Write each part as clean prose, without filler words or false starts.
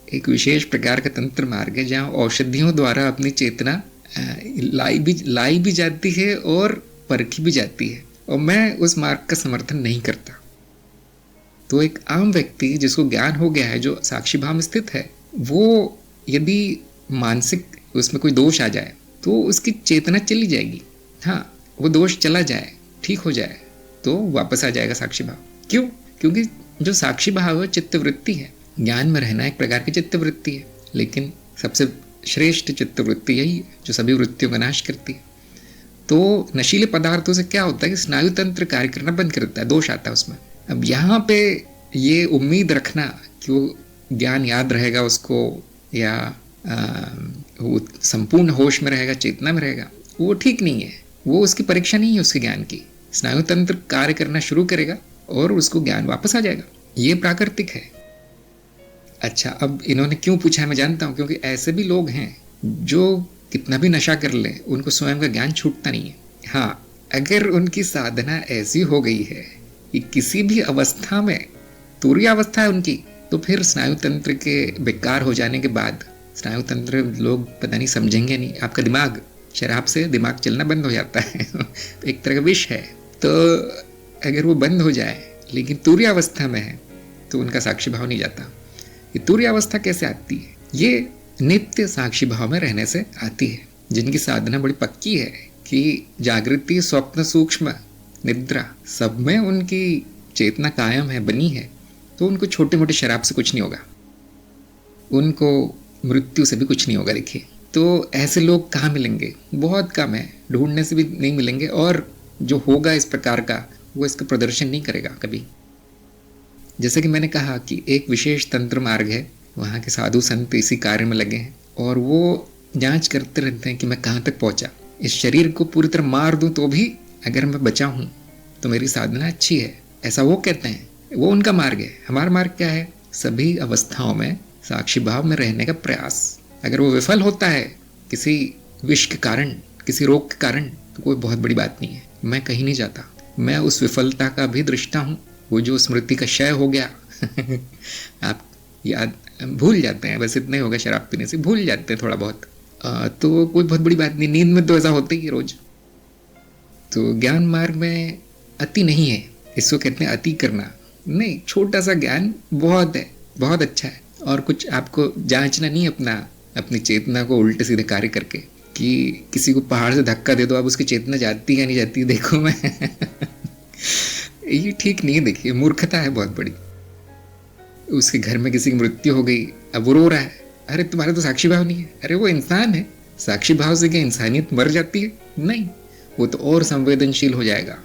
एक विशेष प्रकार का तंत्र मार्ग है जहाँ औषधियों द्वारा अपनी चेतना लाई भी जाती है और परखी भी जाती है, और मैं उस मार्ग का समर्थन नहीं करता। तो एक आम व्यक्ति जिसको ज्ञान हो गया है, जो साक्षी भाव में स्थित है, वो यदि मानसिक उसमें कोई दोष आ जाए तो उसकी चेतना चली जाएगी। हाँ, वो दोष चला जाए, ठीक हो जाए, तो वापस आ जाएगा साक्षी भाव। क्यों? क्योंकि जो साक्षी भाव है चित्तवृत्ति है। ज्ञान में रहना एक प्रकार की चित्तवृत्ति है, लेकिन सबसे श्रेष्ठ चित्तवृत्ति यही है जो सभी वृत्तियों का नाश करती है। तो नशीले पदार्थों से क्या होता है कि स्नायु तंत्र कार्य करना बंद करता है, दोष आता है उसमें। अब यहाँ पे ये उम्मीद रखना कि वो ज्ञान याद रहेगा उसको, या वो संपूर्ण होश में रहेगा, चेतना में रहेगा, वो ठीक नहीं है। वो उसकी परीक्षा नहीं है उसके ज्ञान की। स्नायु तंत्र कार्य करना शुरू करेगा और उसको ज्ञान वापस आ जाएगा। ये प्राकृतिक है। अच्छा, अब इन्होंने क्यों पूछा है मैं जानता हूँ, क्योंकि ऐसे भी लोग हैं जो कितना भी नशा कर ले उनको स्वयं का ज्ञान छूटता नहीं है। हाँ, अगर उनकी साधना ऐसी हो गई है कि किसी भी अवस्था में तुरीय अवस्था है उनकी, तो फिर स्नायु तंत्र के बेकार हो जाने के बाद, स्नायु तंत्र लोग पता नहीं समझेंगे नहीं। आपका दिमाग, शराब से दिमाग चलना बंद हो जाता है एक तरह का विष है। तो अगर वो बंद हो जाए लेकिन तुरीय अवस्था में है तो उनका साक्षी भाव नहीं जाता। ये तुरीय अवस्था कैसे आती है? ये नित्य साक्षी भाव में रहने से आती है। जिनकी साधना बड़ी पक्की है कि जागृति, स्वप्न, सूक्ष्म, निद्रा सब में उनकी चेतना कायम है, बनी है, तो उनको छोटे मोटे शराब से कुछ नहीं होगा, उनको मृत्यु से भी कुछ नहीं होगा। देखिए, तो ऐसे लोग कहाँ मिलेंगे? बहुत कम है, ढूंढने से भी नहीं मिलेंगे। और जो होगा इस प्रकार का, वो इसका प्रदर्शन नहीं करेगा कभी। जैसे कि मैंने कहा कि एक विशेष तंत्र मार्ग है, वहाँ के साधु संत इसी कार्य में लगे हैं और वो जांच करते रहते हैं कि मैं कहाँ तक पहुँचा। इस शरीर को पूरी तरह मार दूँ तो भी अगर मैं बचा हूँ तो मेरी साधना अच्छी है, ऐसा वो कहते हैं। वो उनका मार्ग है। हमारा मार्ग क्या है? सभी अवस्थाओं में साक्षी भाव में रहने का प्रयास। अगर वो विफल होता है किसी विष के कारण, किसी रोग के कारण, तो कोई बहुत बड़ी बात नहीं है। मैं कहीं नहीं जाता, मैं उस विफलता का भी दृष्टा हूँ। वो जो स्मृति का क्षय हो गया आप याद भूल जाते हैं, बस इतना ही होगा, शराब पीने से भूल जाते हैं थोड़ा बहुत, तो कोई बहुत बड़ी बात नहीं। नींद में तो ऐसा होता ही है रोज। तो ज्ञान मार्ग में अति नहीं है, इसको कहते हैं अति करना नहीं। छोटा सा ज्ञान बहुत है, बहुत अच्छा है। और कुछ आपको जांचना नहीं अपनी चेतना को उल्टे सीधे कार्य करके, कि किसी को पहाड़ से धक्का दे दो, अब उसकी चेतना जाती है नहीं जाती देखो मैं ये ठीक नहीं है। देखिए, मूर्खता है बहुत बड़ी। उसके घर में किसी की मृत्यु हो गई, अब वो रो रहा है, अरे तुम्हारे तो साक्षी भाव नहीं है। अरे वो इंसान है, साक्षी भाव से क्या इंसानियत मर जाती है? नहीं, वो तो और संवेदनशील हो जाएगा,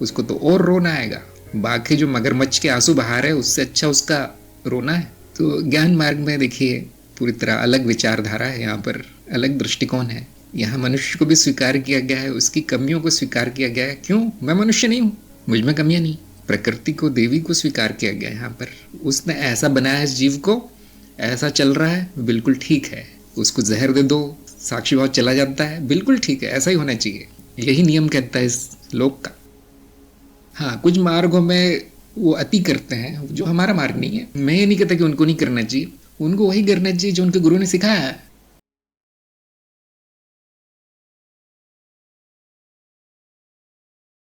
उसको तो और रोना आएगा। बाकी जो मगरमच्छ के आंसू बहा रहे हैं उससे अच्छा उसका रोना है। तो ज्ञान मार्ग में देखिए पूरी तरह अलग विचारधारा है, यहाँ पर अलग दृष्टिकोण है। यहाँ मनुष्य को भी स्वीकार किया गया है, उसकी कमियों को स्वीकार किया गया है। क्यों? मैं मनुष्य नहीं हूँ, मुझ में कमियां नहीं। प्रकृति को, देवी को स्वीकार किया गया है यहाँ पर। उसने ऐसा बनाया है इस जीव को, ऐसा चल रहा है, बिल्कुल ठीक है। उसको जहर दे दो, साक्षी भाव चला जाता है, बिल्कुल ठीक है, ऐसा ही होना चाहिए। यही नियम कहता है इस लोक का। हाँ, कुछ मार्गों में वो अति करते हैं, जो हमारा मार्ग नहीं है। मैं ये नहीं कहता कि उनको नहीं करना चाहिए, उनको वही करना चाहिए जो उनके गुरु ने सिखाया है।